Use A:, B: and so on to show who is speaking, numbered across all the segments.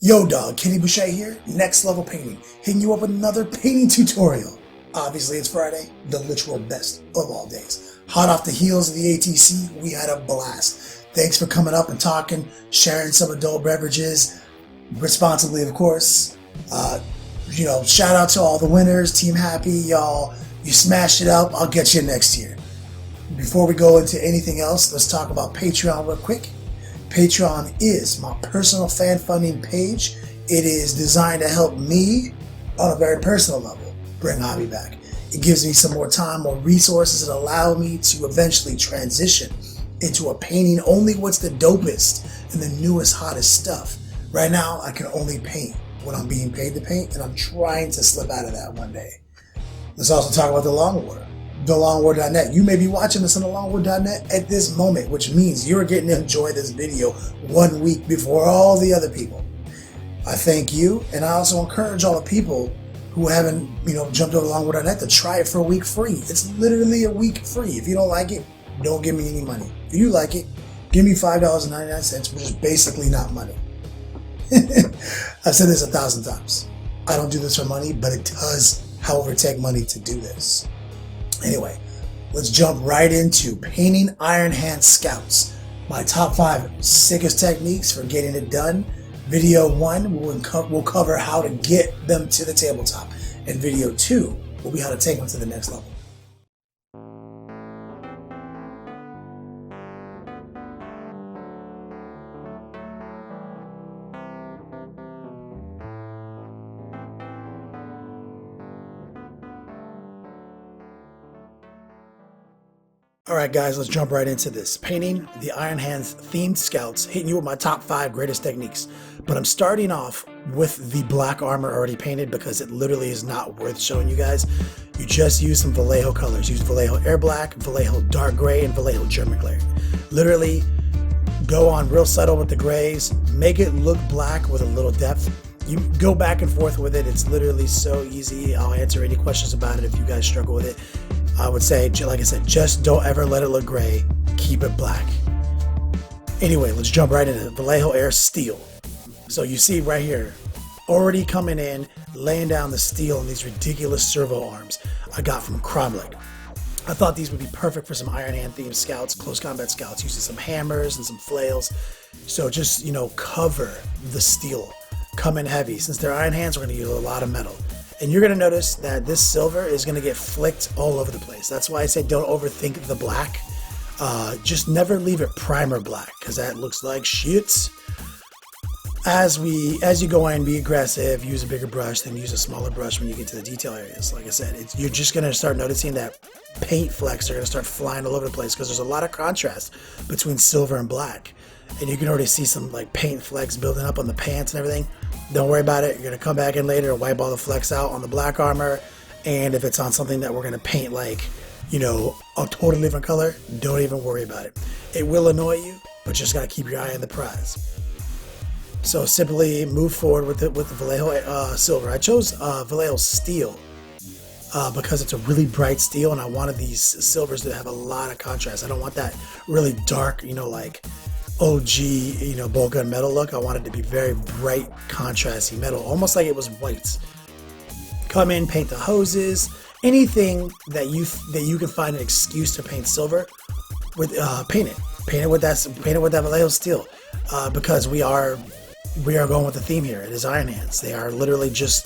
A: Yo dog, Kenny Boucher here, Next Level Painting, hitting you up with another painting tutorial. Obviously it's Friday, the literal best of all days. Hot off the heels of the ATC, we had a blast. Thanks for coming up and talking, sharing some adult beverages, responsibly of course. Shout out to all the winners, Team Happy, y'all. You smashed it up, I'll get you next year. Before we go into anything else, let's talk about Patreon real quick. Patreon is my personal fan funding page. It is designed to help me on a very personal level bring hobby back. It gives me some more time, more resources, and allow me to eventually transition into a painting only what's the dopest and the newest, hottest stuff. Right now, I can only paint when I'm being paid to paint, and I'm trying to slip out of that one day. Let's also talk about the Longboarder. TheLongboard.net. You may be watching this on TheLongboard.net at this moment, which means you're getting to enjoy this video 1 week before all the other people. I thank you, and I also encourage all the people who haven't, jumped over TheLongboard.net to try it for a week free. It's literally a week free. If you don't like it, don't give me any money. If you like it, give me $5.99, which is basically not money. I've said this 1,000 times. I don't do this for money, but it does, however, take money to do this. Anyway, let's jump right into painting Iron Hand Scouts. My top 5 sickest techniques for getting it done. Video 1 will cover how to get them to the tabletop, and video 2 will be how to take them to the next level. Alright guys, let's jump right into this. Painting the Iron Hands themed scouts, hitting you with my top 5 greatest techniques. But I'm starting off with the black armor already painted because it literally is not worth showing you guys. You just use some Vallejo colors. Use Vallejo Air Black, Vallejo Dark Gray, and Vallejo German Glare. Literally go on real subtle with the grays, make it look black with a little depth. You go back and forth with it. It's literally so easy. I'll answer any questions about it if you guys struggle with it. I would say, like I said, just don't ever let it look gray. Keep it black. Anyway, let's jump right into Vallejo Air Steel. So you see right here, already coming in, laying down the steel on these ridiculous servo arms I got from Cromlech. I thought these would be perfect for some Iron Hand themed scouts, close combat scouts, using some hammers and some flails. So just, cover the steel. Come in heavy. Since they're Iron Hands, we're going to use a lot of metal. And you're going to notice that this silver is going to get flicked all over the place. That's why I say don't overthink the black. Just never leave it primer black, because that looks like shit. As you go in, be aggressive, use a bigger brush, then use a smaller brush when you get to the detail areas. Like I said, you're just going to start noticing that paint flecks are going to start flying all over the place because there's a lot of contrast between silver and black. And you can already see some paint flecks building up on the pants and everything. Don't worry about it. You're going to come back in later and wipe all the flecks out on the black armor. And if it's on something that we're going to paint a totally different color, don't even worry about it. It will annoy you, but just got to keep your eye on the prize. So simply move forward with the Vallejo silver. I chose Vallejo Steel because it's a really bright steel, and I wanted these silvers to have a lot of contrast. I don't want that really dark, OG, bolt gun metal look. I wanted it to be very bright, contrasty metal, almost like it was white. Come in, paint the hoses, anything that you can find an excuse to paint silver with. Paint it with that Vallejo steel, because we are going with the theme here. It is Iron Hands. They are literally just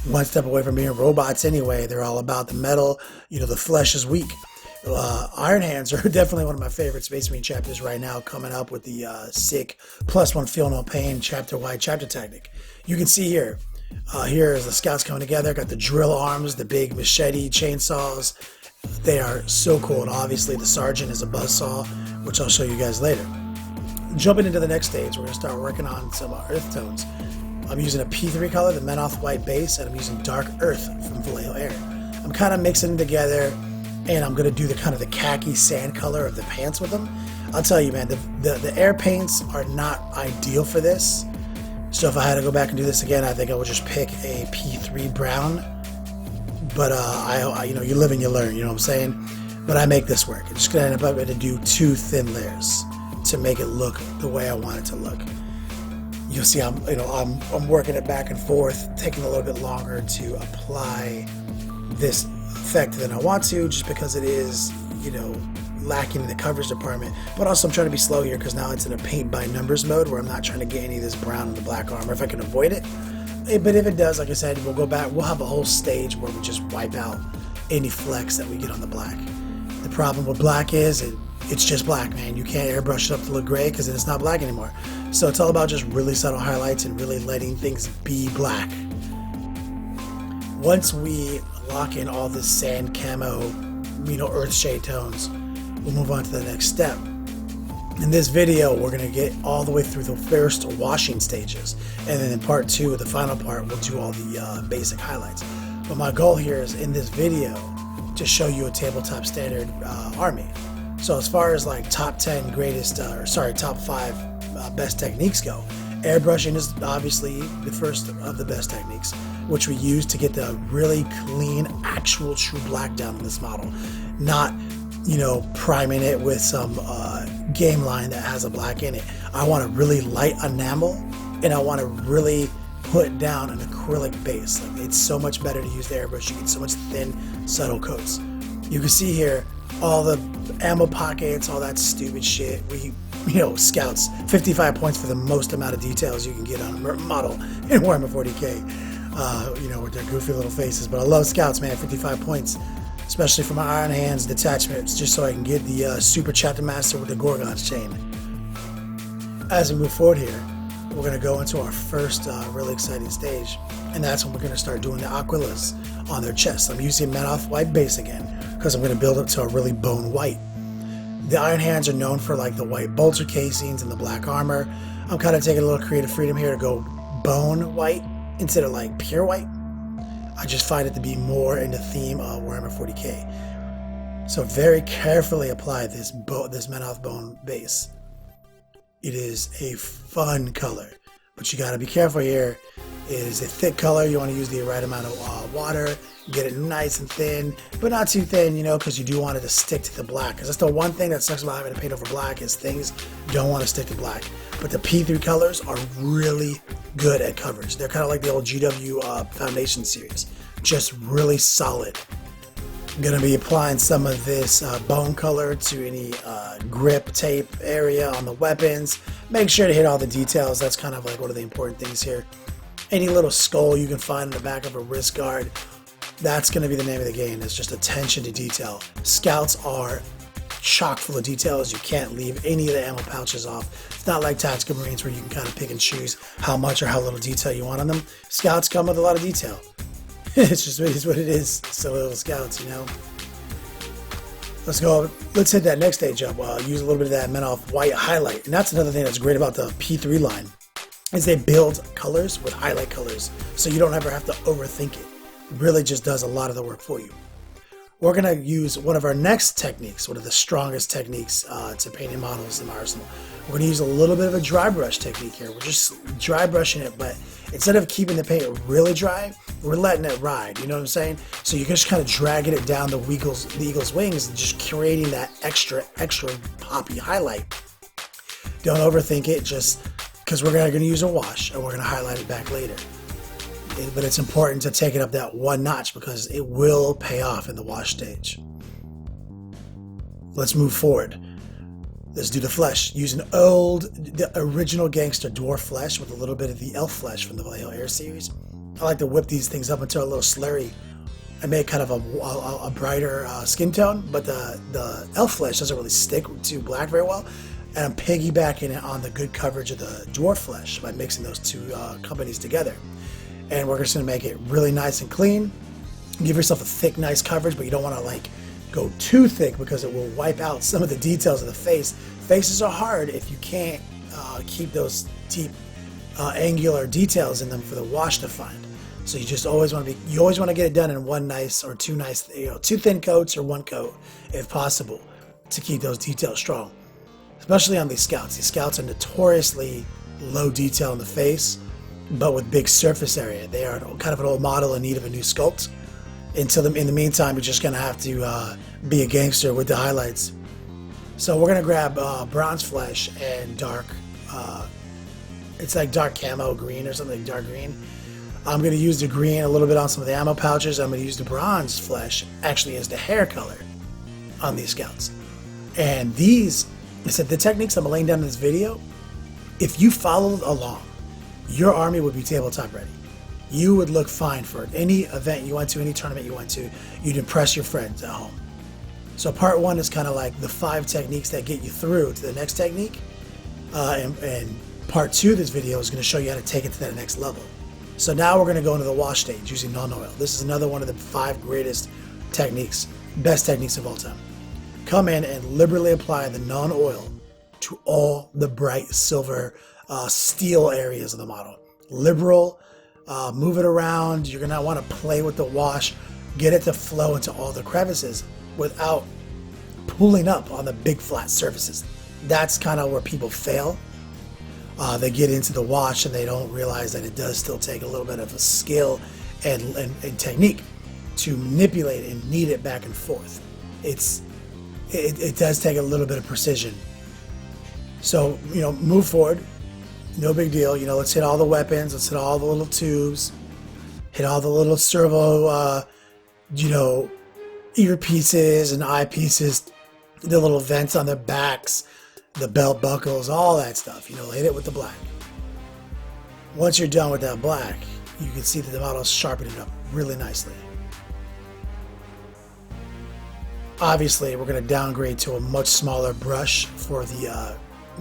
A: one step away from being robots anyway. They're all about the metal. The flesh is weak. Iron Hands are definitely one of my favorite Space Marine chapters right now, coming up with the sick +1 feel no pain chapter-wide chapter tactic. You can see here, here is the scouts coming together. Got the drill arms, the big machete chainsaws. They are so cool, and obviously the sergeant is a buzzsaw, which I'll show you guys later. Jumping into the next stage, we're going to start working on some earth tones. I'm using a P3 color, the Menoth White base, and I'm using Dark Earth from Vallejo Air. I'm kind of mixing them together, and I'm going to do the kind of the khaki sand color of the pants with them. I'll tell you, man, the air paints are not ideal for this. So if I had to go back and do this again, I think I would just pick a P3 brown. But you live and you learn, you know what I'm saying? But I make this work. I'm just going to end up having to do 2 thin layers to make it look the way I want it to look. you'll see I'm working it back and forth, taking a little bit longer to apply this effect than I want to, just because it is, lacking in the coverage department. But also I'm trying to be slow here because now it's in a paint by numbers mode where I'm not trying to get any of this brown in the black armor if I can avoid it. But if it does, like I said, we'll go back. We'll have a whole stage where we just wipe out any flecks that we get on the black. The problem with black is it's just black, man. You can't airbrush it up to look gray because then it's not black anymore. So it's all about just really subtle highlights and really letting things be black. Once we lock in all this sand camo, earth shade tones, we'll move on to the next step. In this video, we're going to get all the way through the first washing stages. And then in part 2, the final part, we'll do all the basic highlights. But my goal here is in this video to show you a tabletop standard army. So as far as like top 10 greatest, top 5 best techniques go, airbrushing is obviously the first of the best techniques, which we use to get the really clean, actual true black down on this model. Not, priming it with some game line that has a black in it. I want a really light enamel, and I want to really put down an acrylic base. Like, it's so much better to use the airbrush. You get so much thin, subtle coats. You can see here all the ammo pockets, all that stupid shit. Scouts, 55 points for the most amount of details you can get on a model in Warhammer 40k. With their goofy little faces. But I love Scouts, man. 55 points, especially for my Iron Hands detachments, just so I can get the Super Chapter Master with the Gorgon's chain. As we move forward here, we're going to go into our first really exciting stage, and that's when we're going to start doing the Aquilas on their chests. I'm using Menoth White base again because I'm going to build up to a really bone white. The Iron Hands are known for like the white bolter casings and the black armor. I'm kind of taking a little creative freedom here to go bone white instead of like pure white. I just find it to be more in the theme of Warhammer 40k. So very carefully apply this Menoth bone base. It is a fun color, but you got to be careful here. It is a thick color. You want to use the right amount of water, get it nice and thin, but not too thin, because you do want it to stick to the black. Because that's the one thing that sucks about having to paint over black is things don't want to stick to black. But the P3 colors are really good at coverage. They're kind of like the old GW Foundation series, just really solid. I'm going to be applying some of this bone color to any grip tape area on the weapons. Make sure to hit all the details. That's kind of like one of the important things here. Any little skull you can find in the back of a wrist guard, that's going to be the name of the game. It's just attention to detail. Scouts are chock full of details. You can't leave any of the ammo pouches off. It's not like Tactical Marines where you can kind of pick and choose how much or how little detail you want on them. Scouts come with a lot of detail. It's just it is what it is. So little Scouts, Let's go. Let's hit that next stage up. Use a little bit of that Menoth White highlight. And that's another thing that's great about the P3 line is they build colors with highlight colors. So you don't ever have to overthink it. It really just does a lot of the work for you. We're going to use one of our next techniques, one of the strongest techniques to painting models in my arsenal. We're going to use a little bit of a dry brush technique here. We're just dry brushing it, but instead of keeping the paint really dry, we're letting it ride. You know what I'm saying? So you're just kind of dragging it down the eagle's wings and just creating that extra poppy highlight. Don't overthink it, just because we're going to use a wash and we're going to highlight it back later. But it's important to take it up that one notch because it will pay off in the wash stage. Let's move forward. Let's do the flesh. Use the original gangster dwarf flesh with a little bit of the elf flesh from the Vallejo Air series. I like to whip these things up until a little slurry. I make kind of a brighter skin tone, but the elf flesh doesn't really stick to black very well. And I'm piggybacking it on the good coverage of the dwarf flesh by mixing those two companies together. And we're just going to make it really nice and clean. Give yourself a thick, nice coverage, but you don't want to go too thick because it will wipe out some of the details of the face. Faces are hard if you can't keep those deep, angular details in them for the wash to find. So you just always want to get it done in one nice or two nice, two thin coats or one coat if possible to keep those details strong. Especially on these scouts. These scouts are notoriously low detail in the face, but with big surface area. They are kind of an old model in need of a new sculpt. In the meantime, you're just going to have to be a gangster with the highlights. So we're going to grab bronze flesh and dark It's like dark camo green or something, dark green. I'm going to use the green a little bit on some of the ammo pouches. I'm going to use the bronze flesh actually as the hair color on these scouts. And these, I said, the techniques I'm laying down in this video, if you followed along, your army would be tabletop ready. You would look fine for any event you went to, any tournament you went to. You'd impress your friends at home. So part one is kind of like the 5 techniques that get you through to the next technique. And part 2 of this video is going to show you how to take it to that next level. So now we're going to go into the wash stage using non-oil. This is another one of the 5 greatest techniques, best techniques of all time. Come in and liberally apply the non-oil to all the bright silver steel areas of the model. Liberal, move it around. You're going to want to play with the wash, get it to flow into all the crevices without pulling up on the big flat surfaces. That's kind of where people fail. They get into the wash and they don't realize that it does still take a little bit of a skill and technique to manipulate and knead it back and forth. It does take a little bit of precision. So, move forward. No big deal. Let's hit all the weapons. Let's hit all the little tubes. Hit all the little servo, earpieces and eyepieces. The little vents on their backs. The belt buckles, all that stuff. Hit it with the black. Once you're done with that black, you can see that the model's sharpening up really nicely. Obviously, we're going to downgrade to a much smaller brush for the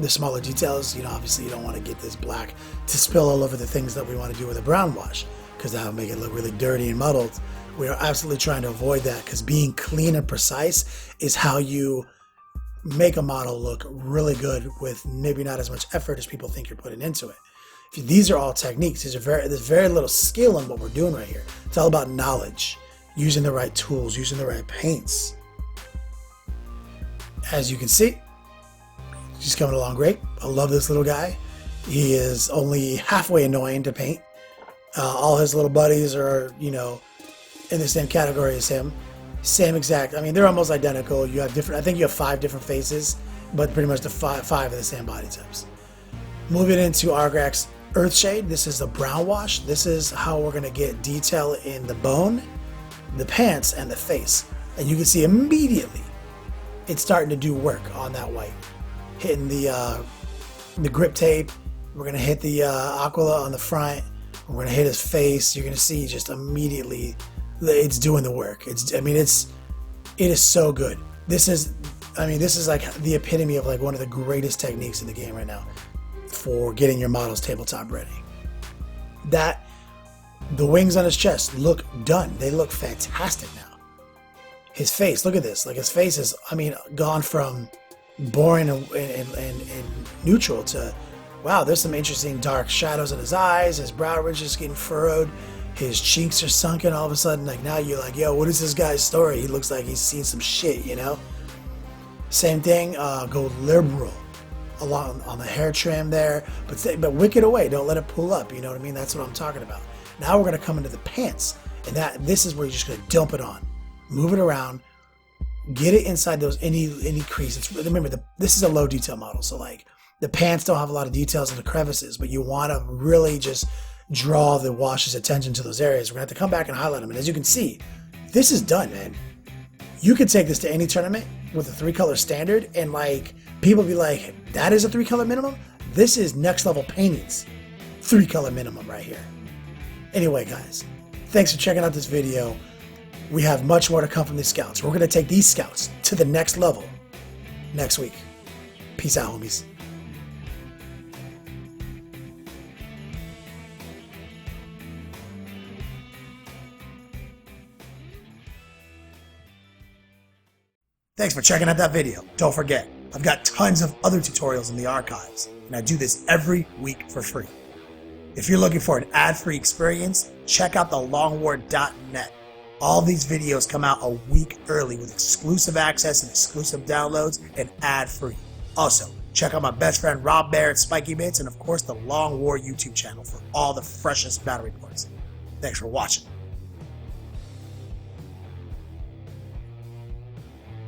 A: smaller details. Obviously you don't want to get this black to spill all over the things that we want to do with a brown wash, because that'll make it look really dirty and muddled. We are absolutely trying to avoid that, because being clean and precise is how you make a model look really good with maybe not as much effort as people think you're putting into it. These are all techniques. There's very little skill in what we're doing right here. It's all about knowledge, using the right tools, using the right paints. As you can see, he's coming along great. I love this little guy. He is only halfway annoying to paint. All his little buddies are, in the same category as him. Same exact. They're almost identical. You have different. I think you have 5 different faces, but pretty much the five of the same body types. Moving into Argrak's Earthshade. This is the brown wash. This is how we're gonna get detail in the bone, the pants, and the face. And you can see immediately it's starting to do work on that white. Hitting the grip tape. We're gonna hit the Aquila on the front. We're gonna hit his face. You're gonna see just immediately. It's doing the work. It is so good. This is like the epitome of like one of the greatest techniques in the game right now for getting your models tabletop ready. The wings on his chest look done. They look fantastic now. His face, look at this. Like his face is, gone from boring and neutral to, wow, there's some interesting dark shadows in his eyes. His brow ridge is getting furrowed. His cheeks are sunken all of a sudden. Like now you're like, yo, what is this guy's story? He looks like he's seen some shit, Same thing, go liberal along on the hair trim there, but wick it away. Don't let it pull up, you know what I mean? That's what I'm talking about. Now we're gonna come into the pants, and this is where you're just gonna dump it on. Move it around, get it inside those any crease. Remember, this is a low detail model, so like the pants don't have a lot of details in the crevices, but you wanna really just draw the wash's attention to those areas. We're gonna have to come back and highlight them. And as you can see, this is done, man. You could take this to any tournament with a 3-color standard, and like people be like, that is a 3-color minimum? This is next level paintings. 3-color minimum right here. Anyway, guys, thanks for checking out this video. We have much more to come from these scouts. We're gonna take these scouts to the next level next week. Peace out, homies. Thanks for checking out that video. Don't forget, I've got tons of other tutorials in the archives, and I do this every week for free. If you're looking for an ad-free experience, check out thelongwar.net. All these videos come out a week early with exclusive access and exclusive downloads and ad-free. Also, check out my best friend Rob Bear at Spiky Bits, and of course the Long War YouTube channel for all the freshest battle reports. Thanks for watching.